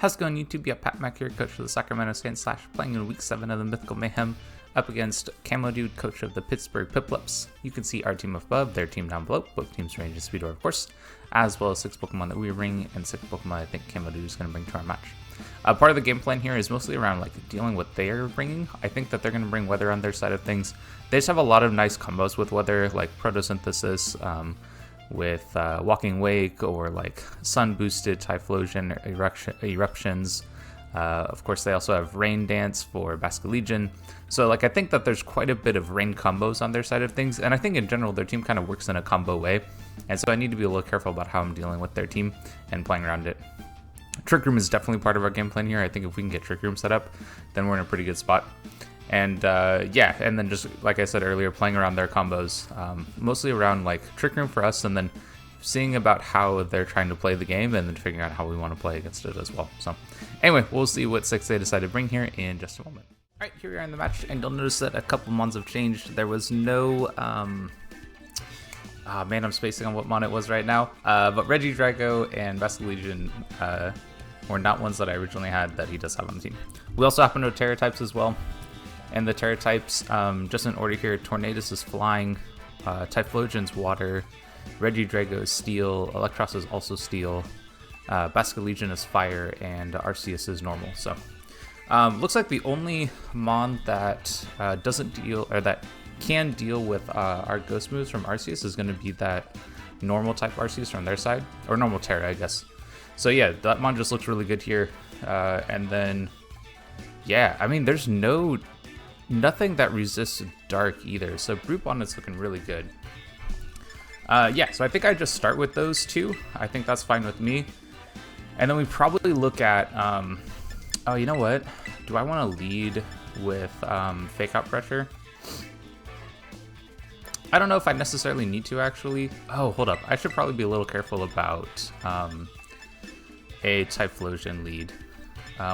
How's it going, YouTube? Yeah, Pat Mac here, coach for the Sacramento Saints / playing in week 7 of the Mythical Mayhem up against Camodude, coach of the Pittsburgh Piplups. You can see our team above, their team down below, both teams range and speed, of course, as well as 6 Pokemon that we bring and 6 Pokemon I think Camodude is going to bring to our match. Part of the game plan here is mostly around like dealing with what they're bringing. I think that they're going to bring weather on their side of things. They just have a lot of nice combos with weather, like photosynthesis, with Walking Wake, or like sun boosted Typhlosion eruptions. Of course, they also have Rain Dance for Basculegion. So like I think that there's quite a bit of rain combos on their side of things, and I think in general their team kind of works in a combo way, and so I need to be a little careful about how I'm dealing with their team and playing around it. Trick Room is definitely part of our game plan here. I think if we can get Trick Room set up, then we're in a pretty good spot. And yeah, and then just like I said earlier, playing around their combos, mostly around like Trick Room for us, and then seeing about how they're trying to play the game, and then figuring out how we want to play against it as well. So anyway, we'll see what 6 they decide to bring here in just a moment. All right, here we are in the match, and you'll notice that a couple mons have changed. There was no, man, I'm spacing on what mon it was right now. But Regidrago and Basculegion were not ones that I originally had that he does have on the team. We also happen to have Terra types as well. And the Terra types, just in order here, Tornadus is flying, Typhlosion's water, Regidrago is steel, Electros is also steel, Basculegion is fire, and Arceus is normal. So looks like the only mon that doesn't deal, or that can deal with our ghost moves from Arceus is going to be that normal type Arceus from their side, or normal Terra, I guess. So yeah, that mon just looks really good here. And then, yeah, I mean, there's nothing that resists dark either, so Brute Bonnet's looking really good. Yeah, so I think I just start with those two. I think that's fine with me. And then we probably look at, oh, you know what? Do I want to lead with Fake Out Pressure? I don't know if I necessarily need to, actually. Oh, hold up. I should probably be a little careful about a Typhlosion lead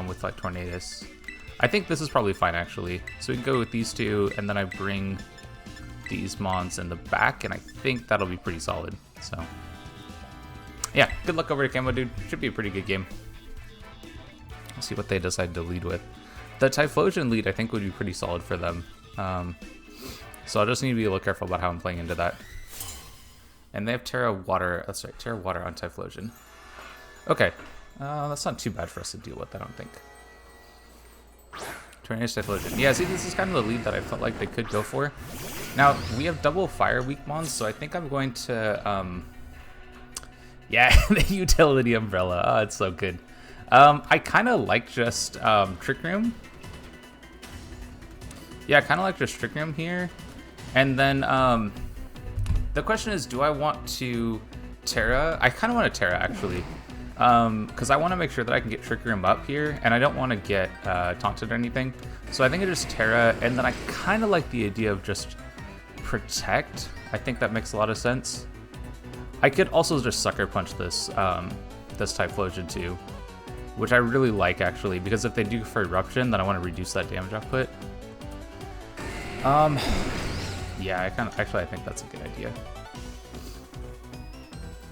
with like Tornadus. I think this is probably fine, actually. So we can go with these two, and then I bring these mons in the back, and I think that'll be pretty solid. So yeah, good luck over to Camodude. Should be a pretty good game. Let's see what they decide to lead with. The Typhlosion lead, I think, would be pretty solid for them. So I'll just need to be a little careful about how I'm playing into that. And they have Terra Water. That's right, Terra Water on Typhlosion. Okay, that's not too bad for us to deal with, I don't think. Tornadus, Typhlosion. Yeah, see, this is kind of the lead that I felt like they could go for. Now, we have double fire weak mons, so I think I'm going to, yeah, the utility umbrella. Oh, it's so good. I kind of like just Trick Room. Yeah, I kind of like just Trick Room here. And then the question is, do I want to Terra? I kind of want to Terra, actually. Because I want to make sure that I can get Trick Room up here, and I don't want to get taunted or anything. So I think I just Terra, and then I kind of like the idea of just Protect. I think that makes a lot of sense. I could also just Sucker Punch this this Typhlosion too, which I really like, actually, because if they do for Eruption, then I want to reduce that damage output. Yeah, I think that's a good idea.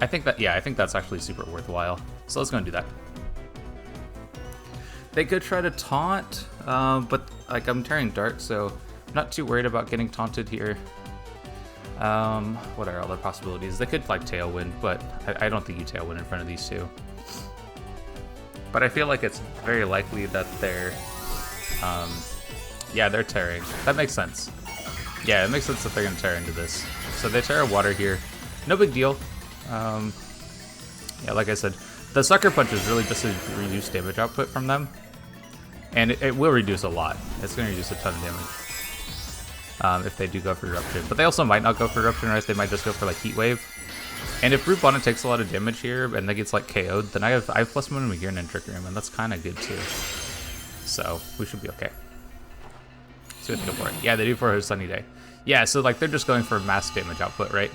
I think that's actually super worthwhile. So let's go and do that. They could try to taunt, but like I'm tearing dark, so I'm not too worried about getting taunted here. What are other possibilities? They could like Tailwind, but I don't think you Tailwind in front of these two. But I feel like it's very likely that they're, yeah, they're tearing. That makes sense. Yeah, it makes sense that they're gonna tear into this. So they Terra Water here. No big deal. Yeah, like I said, the Sucker Punch is really just to reduce damage output from them, and it will reduce a lot. It's going to reduce a ton of damage if they do go for Eruption, but they also might not go for Eruption, right? They might just go for like Heat Wave. And if Brute Bonnet takes a lot of damage here and then gets like KO'd, then I have plus momentum here and then Trick Room, and that's kind of good too. So we should be okay. So we have to go for it. Yeah, they do for a Sunny Day. Yeah, so like they're just going for mass damage output, right?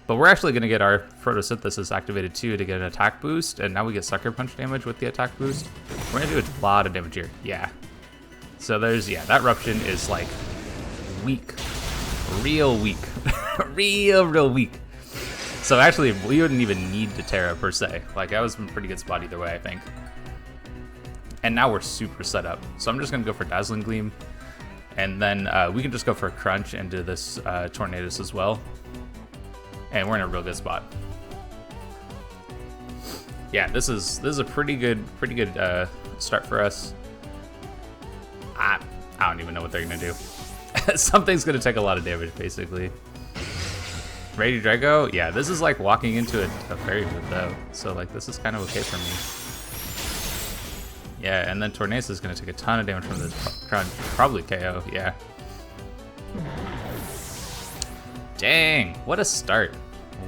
But we're actually going to get our photosynthesis activated too to get an attack boost, and now we get Sucker Punch damage with the attack boost. We're going to do a lot of damage here. Yeah. So there's, yeah, that Eruption is like weak. Real weak. real weak. So actually, we wouldn't even need to Terra per se. Like, that was a pretty good spot either way, I think. And now we're super set up. So I'm just going to go for Dazzling Gleam. And then we can just go for a Crunch into this Tornadus as well. And we're in a real good spot. Yeah, this is a pretty good start for us. I don't even know what they're going to do. Something's going to take a lot of damage, basically. Ready Drago? Yeah, this is like walking into a Fairy Mood, though. So, like, this is kind of okay for me. Yeah, and then Tornadus is going to take a ton of damage from this Crunch. Probably KO, yeah. Dang, what a start.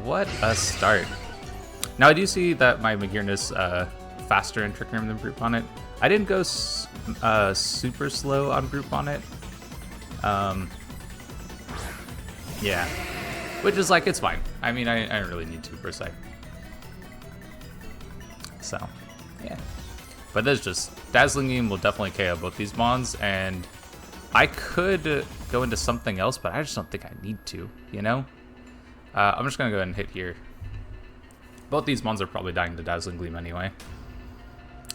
What a start. Now, I do see that my Magearn is faster in Trick Room than Brute Bonnet. I didn't go super slow on Brute Bonnet. Yeah. Which is like, it's fine. I mean, I don't really need to, per se. So, yeah. But there's just, Dazzling Gleam will definitely KO both these mons, and I could go into something else, but I just don't think I need to, you know? I'm just gonna go ahead and hit here. Both these mons are probably dying to Dazzling Gleam anyway.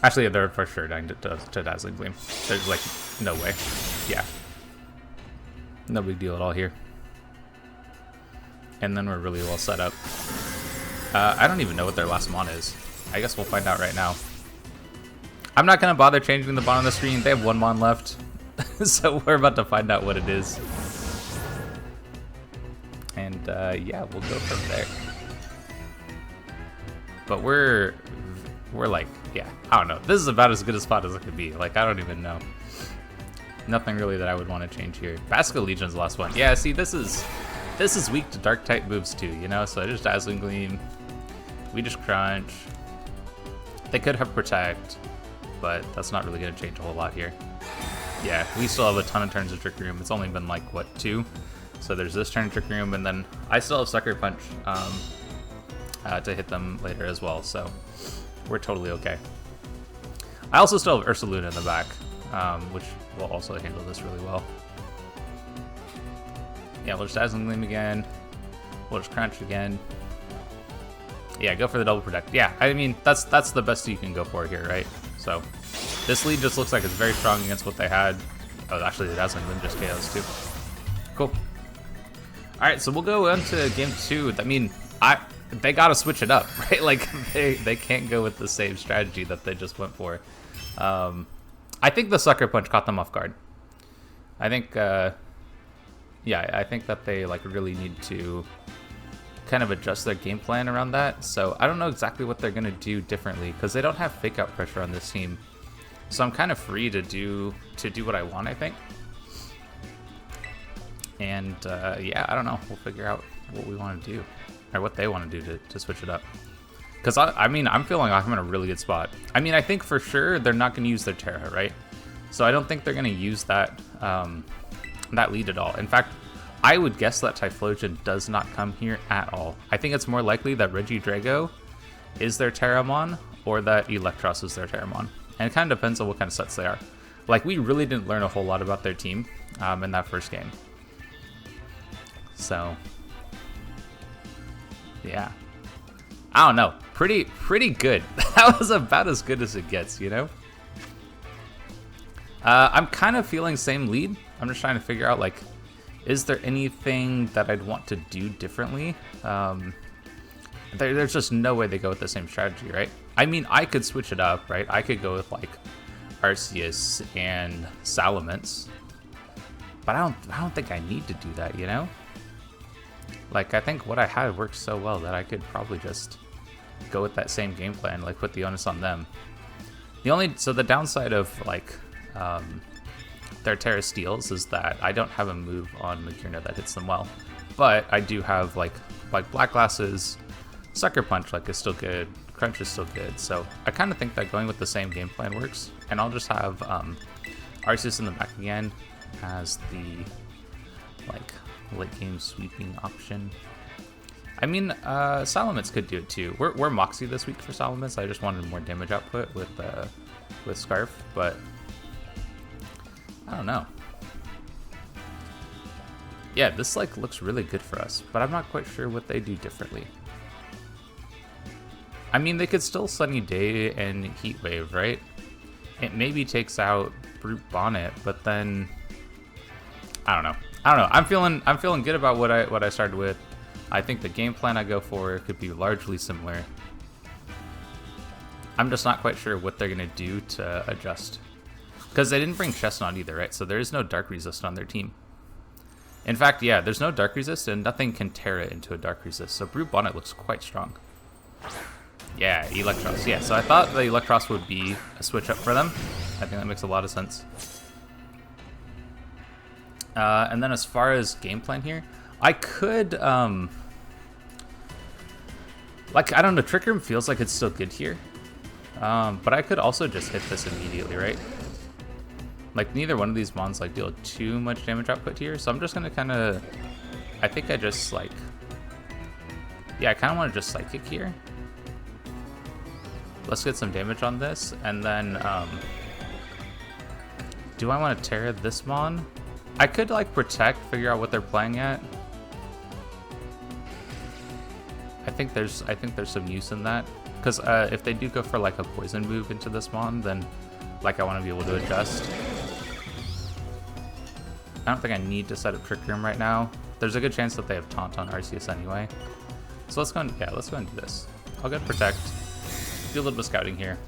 Actually, yeah, they're for sure dying to Dazzling Gleam. There's like, no way. Yeah. No big deal at all here. And then we're really well set up. I don't even know what their last mon is. I guess we'll find out right now. I'm not going to bother changing the bottom of the screen. They have one mon left. So we're about to find out what it is. And yeah, we'll go from there. But we're like, yeah, I don't know. This is about as good a spot as it could be. Like, I don't even know. Nothing really that I would want to change here. Basilisk Legion's the last one. Yeah, see, this is weak to dark type moves too, you know? So just Dazzling Gleam. We just Crunch. They could have Protect, but that's not really going to change a whole lot here. Yeah, we still have a ton of turns of Trick Room. It's only been like, what, 2? So there's this turn of Trick Room, and then I still have Sucker Punch to hit them later as well, so we're totally okay. I also still have Ursaluna in the back, which will also handle this really well. Yeah, we'll just Dazzling Gleam again. We'll just Crunch again. Yeah, go for the double Protect. Yeah, I mean, that's the best you can go for here, right? So this lead just looks like it's very strong against what they had. Oh, actually, the Dazzling Gleam just KOs too. Cool. All right, so we'll go into game 2. I mean, they got to switch it up, right? Like, they can't go with the same strategy that they just went for. I think the Sucker Punch caught them off guard. I think, yeah, I think that they like really need to kind of adjust their game plan around that. So I don't know exactly what they're gonna do differently because they don't have fake out pressure on this team. So I'm kind of free to do what I want, I think. And yeah, I don't know. We'll figure out what we want to do or what they want to do to switch it up. Because I mean, I'm feeling like I'm in a really good spot. I mean, I think for sure they're not going to use their Terra, right? So I don't think they're going to use that that lead at all. In fact, I would guess that Typhlosion does not come here at all. I think it's more likely that Regidrago is their Terramon or that Electros is their Terramon. And it kind of depends on what kind of sets they are. Like, we really didn't learn a whole lot about their team in that first game. So, yeah. I don't know. Pretty good. That was about as good as it gets, you know? I'm kind of feeling same lead. I'm just trying to figure out, like, is there anything that I'd want to do differently? There's just no way they go with the same strategy, right? I mean, I could switch it up, right? I could go with, like, Arceus and Salamence. But I don't think I need to do that, you know? Like, I think what I had worked so well that I could probably just go with that same game plan, like put the onus on them. So the downside of, like, their Terra Steels is that I don't have a move on Magearn that hits them well. But I do have, like Black Glasses, Sucker Punch, like, is still good, Crunch is still good. So I kind of think that going with the same game plan works. And I'll just have Arceus in the back again as the, like, late game sweeping option. I mean, Salamence could do it too. We're Moxie this week for Salamence. I just wanted more damage output with Scarf, but I don't know. Yeah, this like looks really good for us, but I'm not quite sure what they do differently. I mean, they could still Sunny Day and Heat Wave, right? it maybe takes out Brute Bonnet, but then I don't know. I'm feeling good about what I started with. I think the game plan I go for could be largely similar. I'm just not quite sure what they're gonna do to adjust, because they didn't bring Chestnut either, right? So there is no Dark Resist on their team. In fact, yeah, there's no Dark Resist, and nothing can tear it into a Dark Resist. So Brute Bonnet looks quite strong. Yeah, Electros. Yeah, so I thought the Electros would be a switch up for them. I think that makes a lot of sense. And then as far as game plan here, I could, like, I don't know, Trick Room feels like it's still good here. But I could also just hit this immediately, right? Like, neither one of these mons, like, deal too much damage output here, so I'm just gonna kind of, I think I just, like, yeah, I kind of want to just Psychic here. Let's get some damage on this, and then, do I want to Terra this mon? I could, like, Protect, figure out what they're playing at. I think there's some use in that, because if they do go for, like, a poison move into this mon, then, like, I want to be able to adjust. I don't think I need to set up Trick Room right now. There's a good chance that they have Taunt on Arceus anyway. So let's go and, yeah, let's go and do this. I'll get Protect. Do a little bit of scouting here.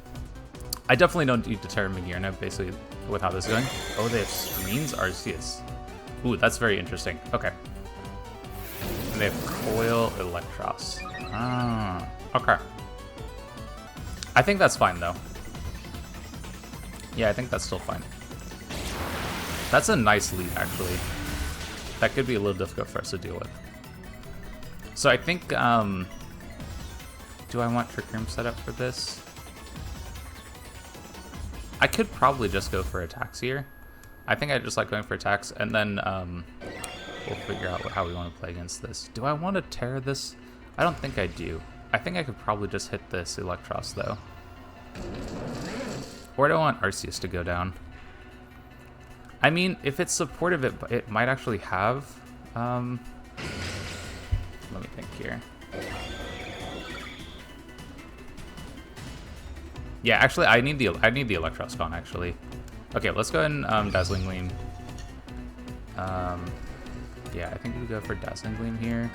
I definitely don't need to Terra Magearna, basically, with how this is going. Oh, they have Screens Arceus. Ooh, that's very interesting. Okay. And they have Coil Electros. Ah, okay. I think that's fine, though. Yeah, I think that's still fine. That's a nice lead, actually. That could be a little difficult for us to deal with. So I think, do I want Trick Room set up for this? I could probably just go for attacks here. I think I just like going for attacks, and then we'll figure out how we want to play against this. Do I want to Terra this? I don't think I do. I think I could probably just hit this Electros, though. Or do I want Arceus to go down? I mean, if it's supportive, it might actually have... let me think here. Yeah, actually, I need the Electros gone, actually. Okay, let's go ahead and Dazzling Gleam. Yeah, I think we go for Dazzling Gleam here.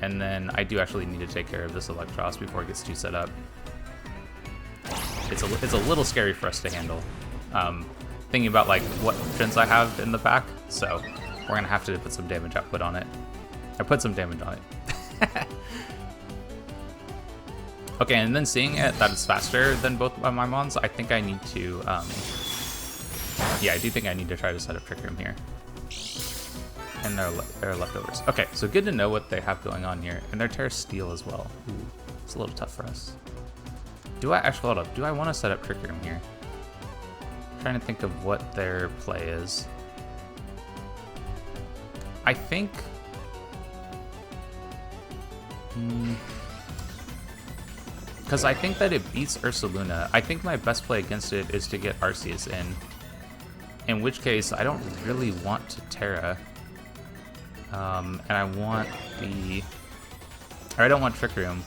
And then I do actually need to take care of this Electros before it gets too set up. It's a little scary for us to handle. Thinking about like what options I have in the back, so we're gonna have to put some damage output on it. I put some damage on it. Okay, and then seeing it that it's faster than both of my mons, I think I need to, yeah, I do think I need to try to set up Trick Room here. And their leftovers. Okay, so good to know what they have going on here. And their Terra Steel as well. Ooh, it's a little tough for us. Do I actually, hold up, do I want to set up Trick Room here? I'm trying to think of what their play is. I think... because I think that it beats Ursaluna. I think my best play against it is to get Arceus in which case I don't really want to Terra. And I want the... or I don't want Trick Room.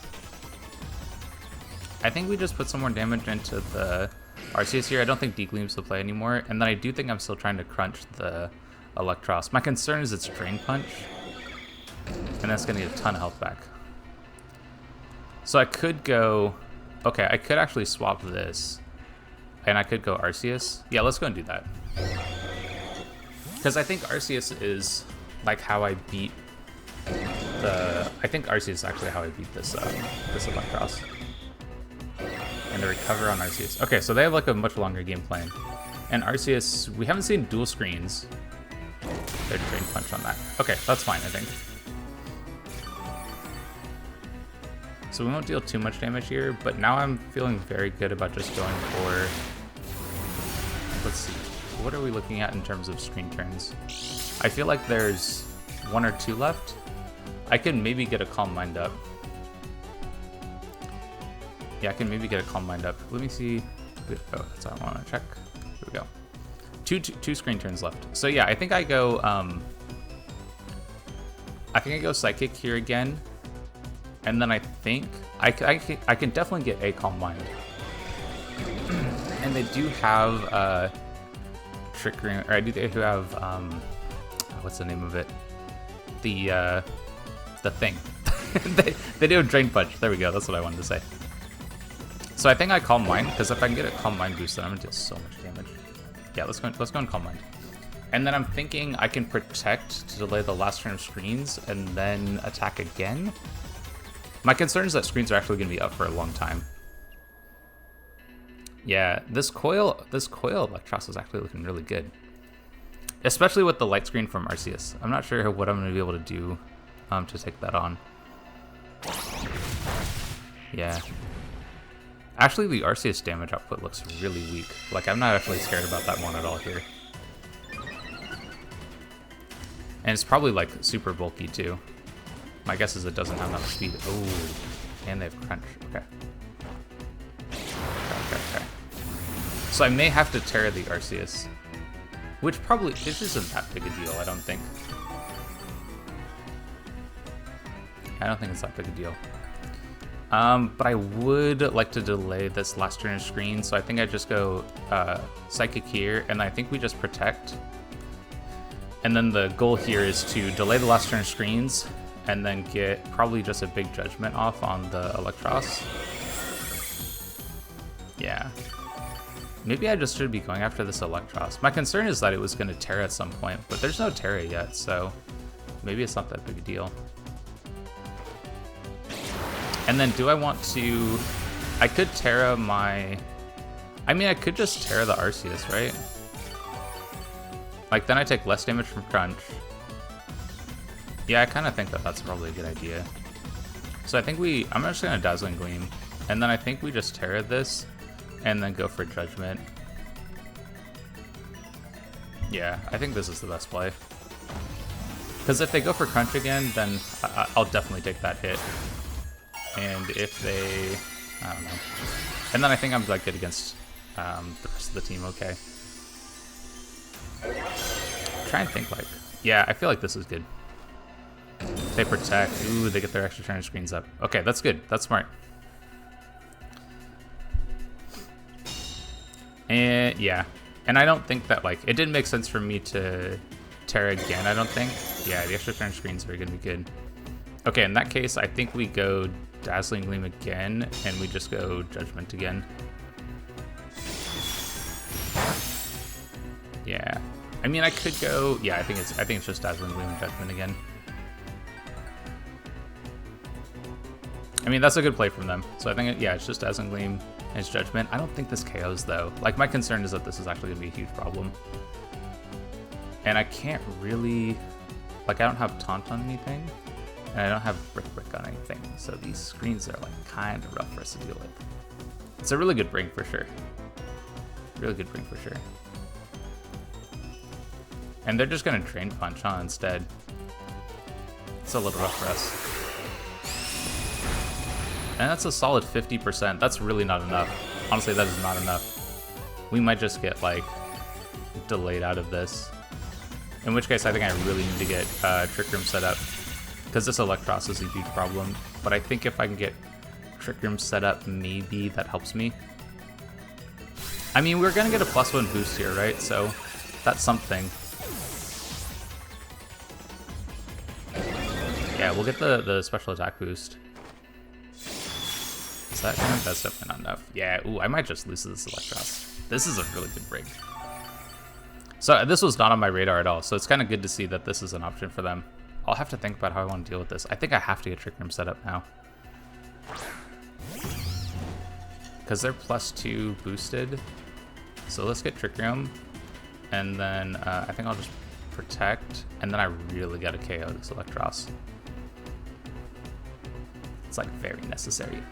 I think we just put some more damage into the Arceus here. I don't think D-Gleam's the play anymore. And then I do think I'm still trying to crunch the Electros. My concern is it's Drain Punch. And that's going to get a ton of health back. So I could go... okay, I could actually swap this. And I could go Arceus. Yeah, let's go and do that. Because I think Arceus is like how I beat the... I think Arceus is actually how I beat this this Electros. And the recover on Arceus. Okay, so they have like a much longer game plan. And Arceus, we haven't seen dual screens. They're Drain Punch on that. Okay, that's fine, I think. So we won't deal too much damage here, but now I'm feeling very good about just going for... let's see. What are we looking at in terms of screen turns? I feel like there's 1 or 2 left. I can maybe get a Calm Mind up. Yeah, I can maybe get a Calm Mind up. Let me see. Oh, that's what I want to check. Here we go. Two screen turns left. So yeah, I think I go... I think I go Psychic here again. And then I think I can definitely get a Calm Mind. And they do have Trick Room, or they do have what's the name of it? The thing. they do have Drain Punch. There we go. That's what I wanted to say. So I think I Calm Mind, because if I can get a Calm Mind boost, then I'm gonna do so much damage. Yeah, let's go and Calm Mind. And then I'm thinking I can Protect to delay the last turn of screens and then attack again. My concern is that screens are actually gonna be up for a long time. Yeah, this coil Electros is actually looking really good. Especially with the light screen from Arceus. I'm not sure what I'm gonna be able to do to take that on. Yeah. Actually, the Arceus damage output looks really weak. Like, I'm not actually scared about that one at all here. And it's probably, like, super bulky, too. My guess is it doesn't have enough speed. Oh, and they have Crunch. Okay. Okay. So I may have to Terra the Arceus. Which probably isn't that big a deal, I don't think. I don't think it's that big a deal. But I would like to delay this last turn of screen, so I think I just go Psychic here, and I think we just Protect. And then the goal here is to delay the last turn of screens, and then get probably just a big Judgment off on the Electros. Yeah. Maybe I just should be going after this Electros. My concern is that it was going to Terra at some point, but there's no Terra yet, so maybe it's not that big a deal. And then do I want to... I could Terra my... I mean, I could just Terra the Arceus, right? Like, then I take less damage from Crunch. Yeah, I kind of think that that's probably a good idea. So I think I'm just going to Dazzling Gleam. And then I think we just Terra this, and then go for Judgment. Yeah, I think this is the best play. Because if they go for Crunch again, then I'll definitely take that hit. And if they... I don't know. And then I think I'm like good against the rest of the team, okay. Try and think like... Yeah, I feel like this is good. They Protect. Ooh, they get their extra turn screens up. Okay, that's good. That's smart. And yeah. And I don't think that, like, it didn't make sense for me to Terra again, I don't think. Yeah, the extra turn screens are gonna be good. Okay, in that case, I think we go Dazzling Gleam again, and we just go Judgment again. Yeah. I mean, I could go... Yeah, I think it's just Dazzling Gleam and Judgment again. I mean, that's a good play from them. So I think, yeah, it's just Dazzling Gleam and it's Judgment. I don't think this KOs, though. Like, my concern is that this is actually going to be a huge problem. And I can't really... Like, I don't have Taunt on anything. And I don't have Brick on anything. So these screens are, like, kind of rough for us to deal with. It's a really good bring, for sure. Really good bring, for sure. And they're just going to Drain Punch, huh, instead. It's a little rough for us. And that's a solid 50%. That's really not enough. Honestly, that is not enough. We might just get, like, delayed out of this. In which case, I think I really need to get Trick Room set up. Because this Electros is a huge problem. But I think if I can get Trick Room set up, maybe that helps me. I mean, we're going to get a +1 boost here, right? So that's something. Yeah, we'll get the special attack boost. Is that enough? That's definitely not enough. Yeah, ooh, I might just lose to this Electros. This is a really good break. So this was not on my radar at all, so it's kind of good to see that this is an option for them. I'll have to think about how I want to deal with this. I think I have to get Trick Room set up now. Because they're +2 boosted. So let's get Trick Room. And then I think I'll just Protect. And then I really got to KO this Electros. It's like very necessary.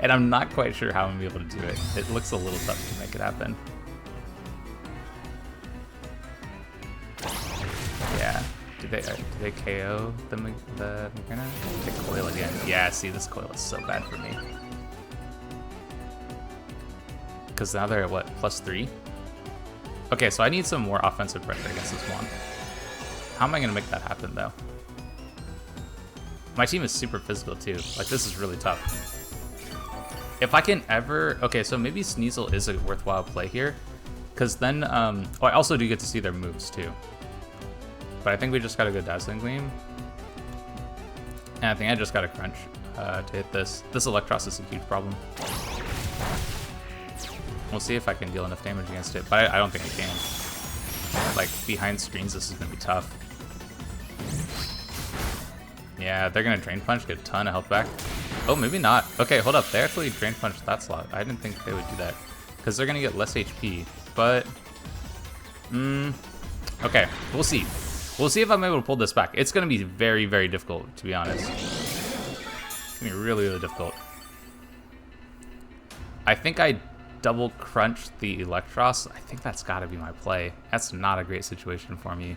And I'm not quite sure how I'm going to be able to do it. It looks a little tough to make it happen. Yeah. Did they KO the Macarena? They coil again. Yeah, see, this coil is so bad for me. Because now they're at what, +3? Okay, so I need some more offensive pressure against this one. How am I going to make that happen, though? My team is super physical, too. Like, this is really tough. If I can ever... Okay, so maybe Sneasel is a worthwhile play here. Because then... oh, I also do get to see their moves, too. But I think we just got a good Dazzling Gleam. And I think I just got a Crunch to hit this. This Electros is a huge problem. We'll see if I can deal enough damage against it, but I don't think I can. Like, behind screens, this is going to be tough. Yeah, they're going to Drain Punch, get a ton of health back. Oh, maybe not. Okay, hold up. They actually Drain Punched that slot. I didn't think they would do that. Because they're going to get less HP, but... okay, we'll see. We'll see if I'm able to pull this back. It's going to be very, very difficult, to be honest. It's going to be really, really difficult. I think I double crunch the Electros. I think that's got to be my play. That's not a great situation for me.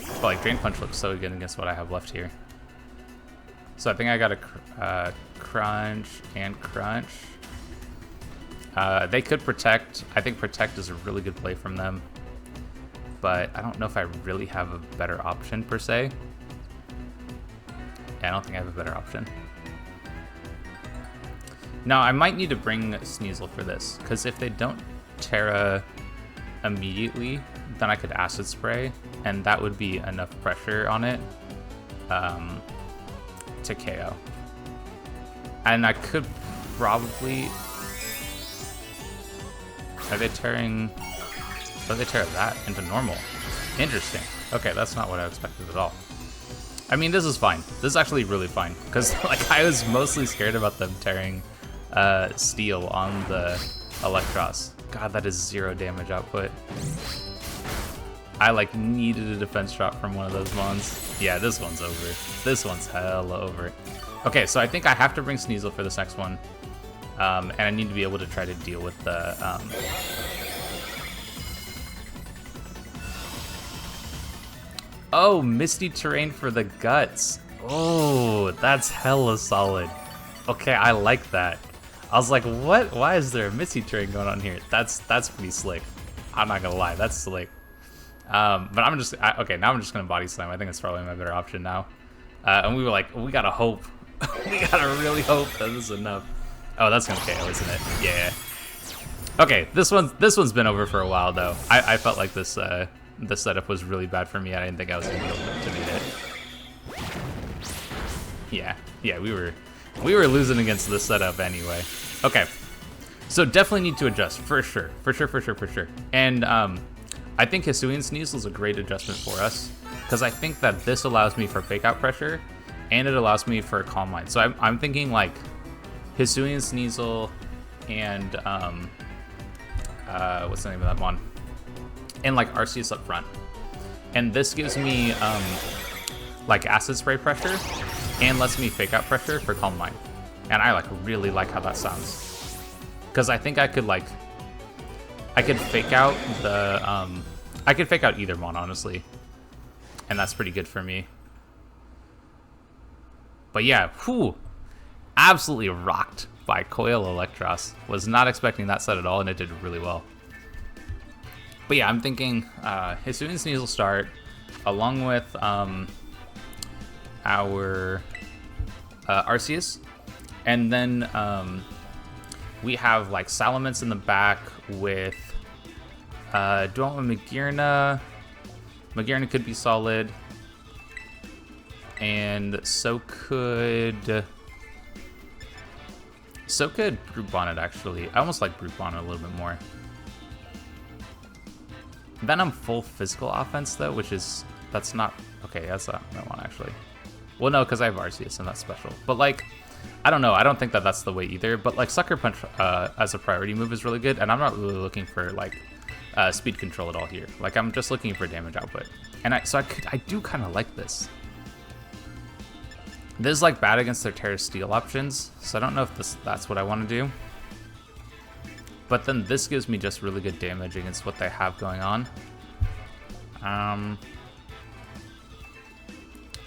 But like Drain Punch looks so good against what I have left here. So I think I got a crunch and crunch. They could protect. I think protect is a really good play from them. But I don't know if I really have a better option per se. Yeah, I don't think I have a better option. Now, I might need to bring Sneasel for this, because if they don't Terra immediately, then I could Acid Spray, and that would be enough pressure on it to KO. And I could probably... Are they tearing... Oh, they tear that into normal. Interesting. Okay, that's not what I expected at all. I mean, this is fine. This is actually really fine, because like I was mostly scared about them tearing Steel on the Electros. God, that is 0 damage output. I like needed a defense shot from one of those mons. Yeah, this one's over. This one's hella over. Okay, so I think I have to bring Sneasel for this next one. And I need to be able to try to deal with the... Oh, Misty Terrain for the guts. Oh, that's hella solid. Okay, I like that. I was like, what? Why is there a Misty Terrain going on here? That's pretty slick. I'm not gonna lie, that's slick. But I'm just okay. Now I'm just gonna Body Slam. I think it's probably my better option now. And we were like, we gotta hope. We gotta really hope that this is enough. Oh, that's gonna KO, isn't it? Yeah. Okay, this one's been over for a while though. I felt like this setup was really bad for me. I didn't think I was gonna be able to beat it. Yeah, we were losing against this setup anyway. Okay, so definitely need to adjust for sure. And I think Hisuian Sneasel is a great adjustment for us because I think that this allows me for fake out pressure and it allows me for Calm Mind. So I'm thinking like Hisuian Sneasel and what's the name of that one? And like Arceus up front. And this gives me like Acid Spray pressure and lets me fake out pressure for Calm Mind. And I like really like how that sounds. Because I think I could fake out the I could fake out either one honestly. And that's pretty good for me. But yeah, whew, absolutely rocked by Coil Electros. Was not expecting that set at all and it did really well. But yeah, I'm thinking Hisuian Sneasel start along with our Arceus. And then we have like Salamence in the back with do I want Magearna? Magearna could be solid. And so could Brute Bonnet actually. I almost like Brute Bonnet a little bit more. Then I'm full physical offense though, that's not okay. That's not what I want actually. Well, no, because I have Arceus and that's special. But like, I don't know. I don't think that that's the way either. But like Sucker Punch as a priority move is really good, and I'm not really looking for like speed control at all here. Like I'm just looking for damage output, and I do kind of like this. This is like bad against their Terra Steel options, so I don't know if that's what I want to do. But then this gives me just really good damage against what they have going on.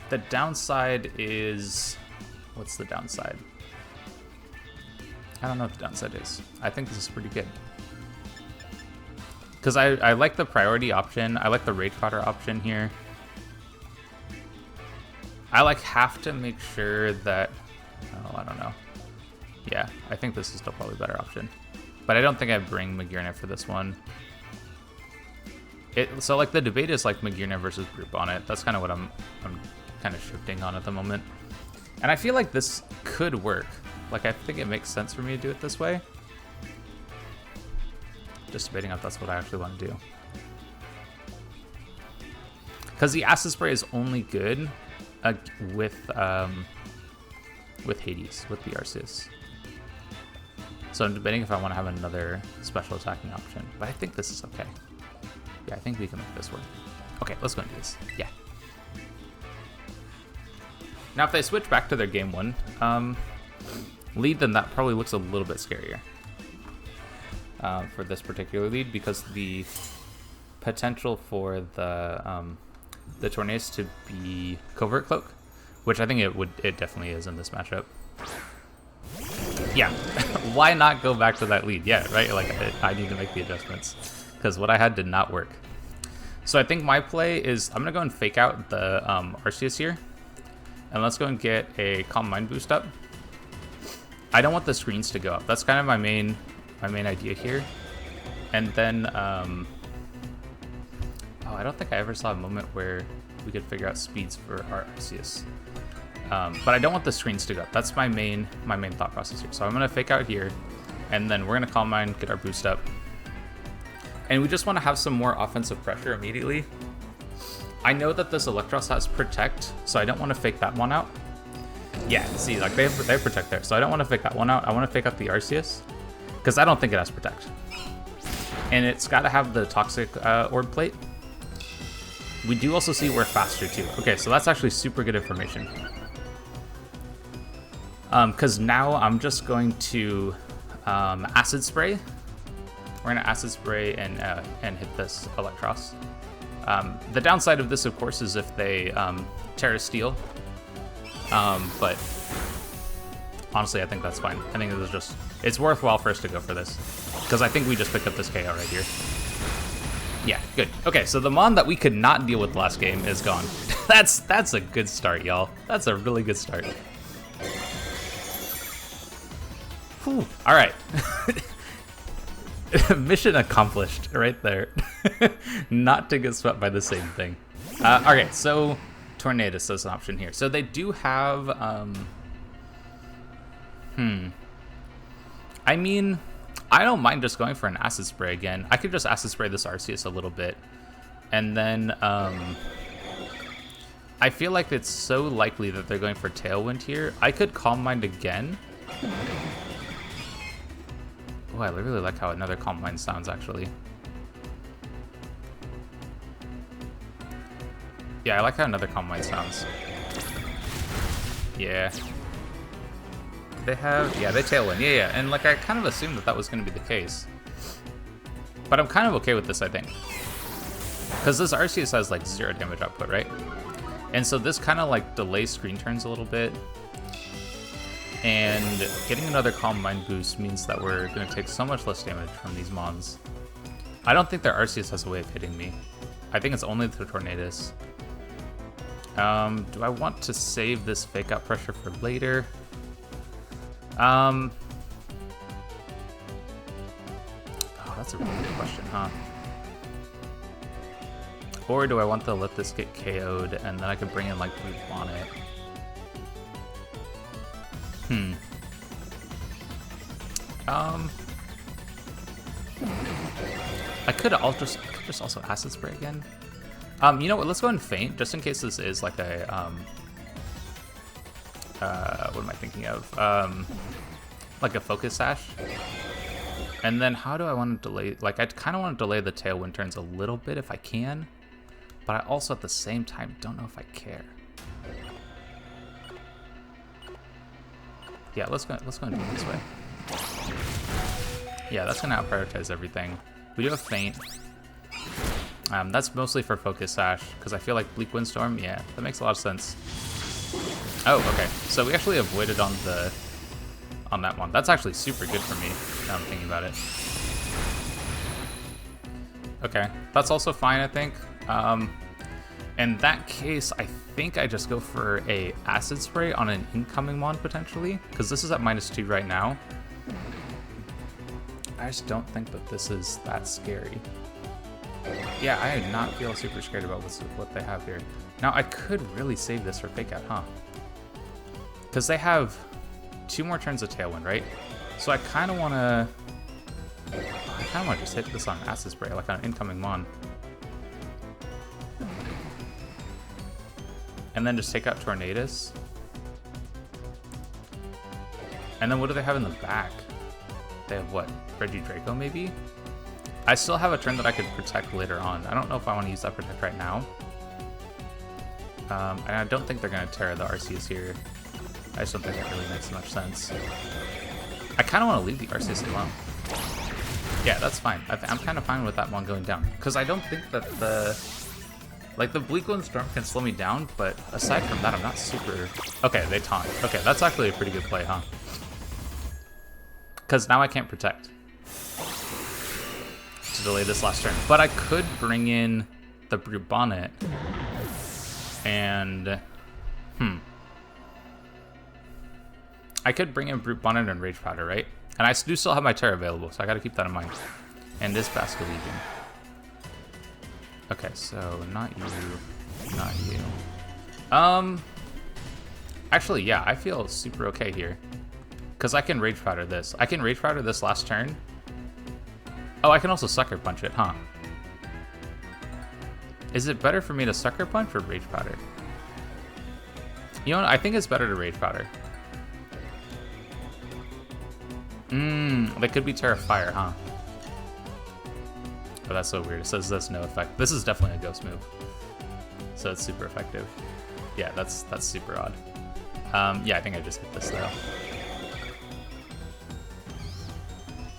The downside is... What's the downside? I don't know what the downside is. I think this is pretty good. Because I like the priority option. I like the Rage Powder option here. I like have to make sure that... Oh, I don't know. Yeah, I think this is still probably a better option. But I don't think I bring Magearna for this one. So like the debate is like Magearna versus Group on it. That's kind of what I'm kind of shifting on at the moment. And I feel like this could work. Like I think it makes sense for me to do it this way. Just debating if that's what I actually want to do. Because the Acid Spray is only good with Hades, with the Arceus. So I'm debating if I want to have another special attacking option. But I think this is okay. Yeah, I think we can make this work. Okay, let's go and do this. Yeah. Now if they switch back to their game 1 lead, then that probably looks a little bit scarier for this particular lead, because the potential for the Tornadus to be Covert Cloak, which I think it definitely is in this matchup. Yeah, why not go back to that lead? Yeah, right? Like, I need to make the adjustments, because what I had did not work. So I think my play is, I'm going to go and fake out the Arceus here, and let's go and get a Calm Mind boost up. I don't want the screens to go up. That's kind of my main idea here. And then, oh, I don't think I ever saw a moment where we could figure out speeds for our Arceus. But I don't want the screens to go up. That's my main thought process here. So I'm gonna fake out here, and then we're gonna Calm Mind, get our boost up, and we just want to have some more offensive pressure immediately. I know that this Electros has Protect, so I don't want to fake that one out. Yeah, see, like they have Protect there, so I don't want to fake that one out. I want to fake out the Arceus, because I don't think it has Protect, and it's got to have the Toxic Orb Plate. We do also see we're faster too. Okay, so that's actually super good information. Because now I'm just going to Acid Spray. We're gonna Acid Spray and hit this Electros. The downside of this, of course, is if they Terra Steel. But honestly, I think that's fine. I think it's worthwhile for us to go for this, because I think we just picked up this KO right here. Yeah, good. Okay, so the Mon that we could not deal with last game is gone. That's a good start, y'all. That's a really good start. Whew. All right. Mission accomplished right there. Not to get swept by the same thing. Okay, so Tornadus is an option here. So they do have, I mean, I don't mind just going for an Acid Spray again. I could just Acid Spray this Arceus a little bit. And then, I feel like it's so likely that they're going for Tailwind here. I could Calm Mind again. Oh, I really like how another Calm Mind sounds, actually. Yeah, I like how another Calm Mind sounds. Yeah. They Tailwind. Yeah. And, like, I kind of assumed that was going to be the case. But I'm kind of okay with this, I think. Because this Arceus has, like, 0 damage output, right? And so this kind of, like, delays screen turns a little bit. And getting another Calm Mind boost means that we're going to take so much less damage from these Mons. I don't think their Arceus has a way of hitting me. I think it's only the Tornadus. Do I want to save this fake out pressure for later? Oh, that's a really good question, huh? Or do I want to let this get KO'd and then I can bring in like Loop on it? I could just also Acid Spray again. You know what? Let's go and Feint, just in case this is like a what am I thinking of? Like a Focus Sash. And then how do I want to delay? Like I kind of want to delay the Tailwind turns a little bit if I can, but I also at the same time don't know if I care. Yeah, let's go and do it this way. Yeah, that's gonna out-prioritize everything. We do have Feint. That's mostly for Focus Sash, because I feel like Bleak Windstorm, yeah, that makes a lot of sense. Oh, okay. So we actually avoided on that one. That's actually super good for me, now I'm thinking about it. Okay, that's also fine, I think. In that case, I think I just go for a Acid Spray on an incoming mon potentially, because this is at -2 right now. I just don't think that this is that scary. Yeah, I do not feel super scared about what they have here. Now, I could really save this for Fake Out, huh? Because they have 2 more turns of Tailwind, right? So I kind of want to... just hit this on Acid Spray, like on an incoming mon. And then just take out Tornadus. And then what do they have in the back? They have what? Regidrago maybe? I still have a turn that I could protect later on. I don't know if I want to use that protect right now. And I don't think they're going to Terra the Arceus here. I just don't think that really makes much sense. I kind of want to leave the Arceus alone. Yeah, that's fine. I'm kind of fine with that one going down. Because I don't think that the... Like, the Bleak Wind Storm can slow me down, but aside from that, I'm not super... Okay, they taunt. Okay, that's actually a pretty good play, huh? Because now I can't protect to delay this last turn. But I could bring in the Brute Bonnet and... I could bring in Brute Bonnet and Rage Powder, right? And I do still have my Terra available, so I gotta keep that in mind. And this Basket Legion. Okay, so not you, not you. Actually, yeah, I feel super okay here. Because I can Rage Powder this. I can Rage Powder this last turn. Oh, I can also Sucker Punch it, huh? Is it better for me to Sucker Punch or Rage Powder? You know what? I think it's better to Rage Powder. They could be Terra Fire, huh? Oh, that's so weird. It says this no effect. This is definitely a ghost move. So it's super effective. Yeah, that's super odd. Yeah, I think I just hit this though.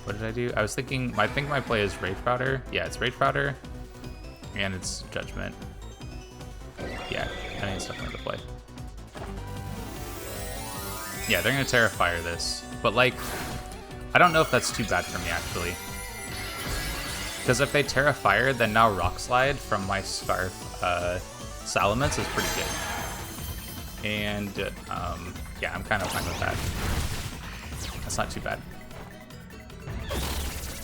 What did I do? I was thinking, I think my play is Rage Powder. Yeah, it's Rage Powder. And it's Judgment. Yeah, I think it's definitely the play. Yeah, they're gonna Terra Fire this. But like, I don't know if that's too bad for me actually. Because if they Terra Fire, then now Rock Slide from my Scarf Salamence is pretty good. And yeah, I'm kind of fine with that. That's not too bad.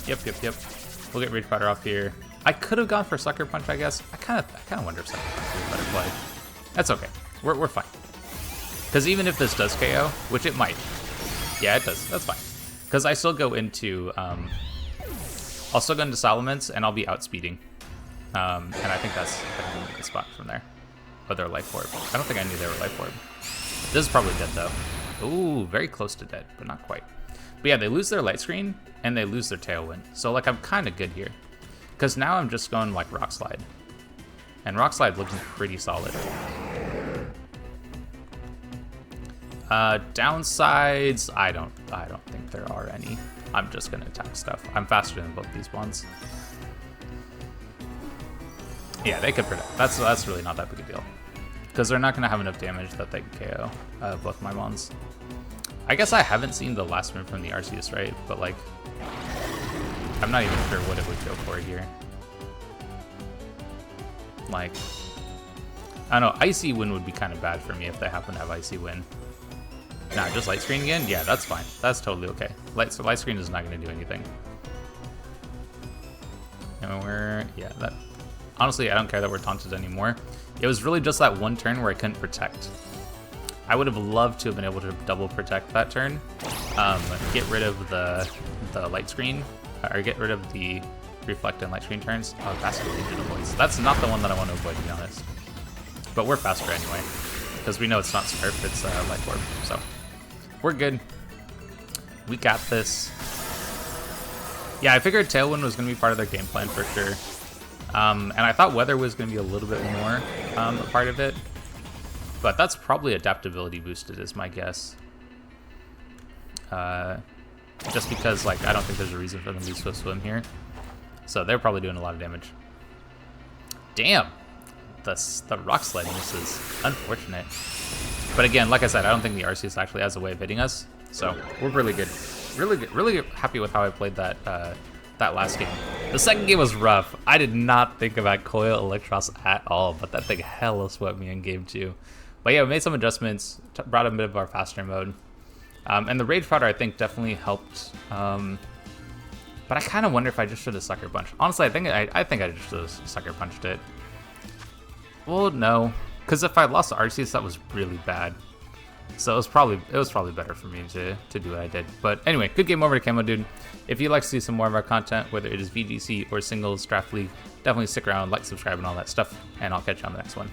Yep. We'll get Rage Powder off here. I could have gone for Sucker Punch, I guess. I kind of wonder if Sucker Punch is a better play. That's okay. We're fine. Because even if this does KO, which it might. Yeah, it does. That's fine. Because I still go into... I'll still go into Salamence, and I'll be outspeeding. And I think that's a good spot from there. Oh, they're Life Orb. I don't think I knew they were Life Orb. This is probably dead, though. Ooh, very close to dead, but not quite. But yeah, they lose their Light Screen, and they lose their Tailwind. So, like, I'm kind of good here. Because now I'm just going, like, Rock Slide. And Rock Slide looking pretty solid. Downsides, I don't think there are any. I'm just gonna attack stuff. I'm faster than both these ones. Yeah, they could protect. That's really not that big a deal. Because they're not gonna have enough damage that they can KO both my mons. I guess I haven't seen the last move from the Arceus, right? But like, I'm not even sure what it would go for here. Like, I don't know, Icy Wind would be kind of bad for me if they happen to have Icy Wind. Nah, just Light Screen again? Yeah, that's fine. That's totally okay. Light Screen is not going to do anything. And that... Honestly, I don't care that we're taunted anymore. It was really just that one turn where I couldn't protect. I would have loved to have been able to double protect that turn. Get rid of the Light Screen, or get rid of the Reflect and Light Screen turns. Oh, Basket Legion avoids. That's not the one that I want to avoid, to be honest. But we're faster anyway, because we know it's not Scarf, it's Light Orb, so... We're good. We got this. Yeah, I figured Tailwind was going to be part of their game plan for sure. And I thought Weather was going to be a little bit more a part of it. But that's probably adaptability boosted is my guess. Just because, like, I don't think there's a reason for them to be Swift Swim here. So they're probably doing a lot of damage. Damn! The Rock Slide misses. Unfortunate. But again, like I said, I don't think the Arceus actually has a way of hitting us. So we're really good. Really happy with how I played that that last game. The second game was rough. I did not think about Coil Electros at all, but that thing hella swept me in game 2. But yeah, we made some adjustments, brought a bit of our faster mode. And the Rage Powder, I think, definitely helped. But I kind of wonder if I just should have Sucker Punched. Honestly, I think I just should have Sucker Punched it. Well, no. Because if I lost to Arceus, that was really bad. So it was probably better for me to do what I did. But anyway, good game over to Camodude. If you'd like to see some more of our content, whether it is VGC or singles, draft league, definitely stick around, like, subscribe, and all that stuff. And I'll catch you on the next one.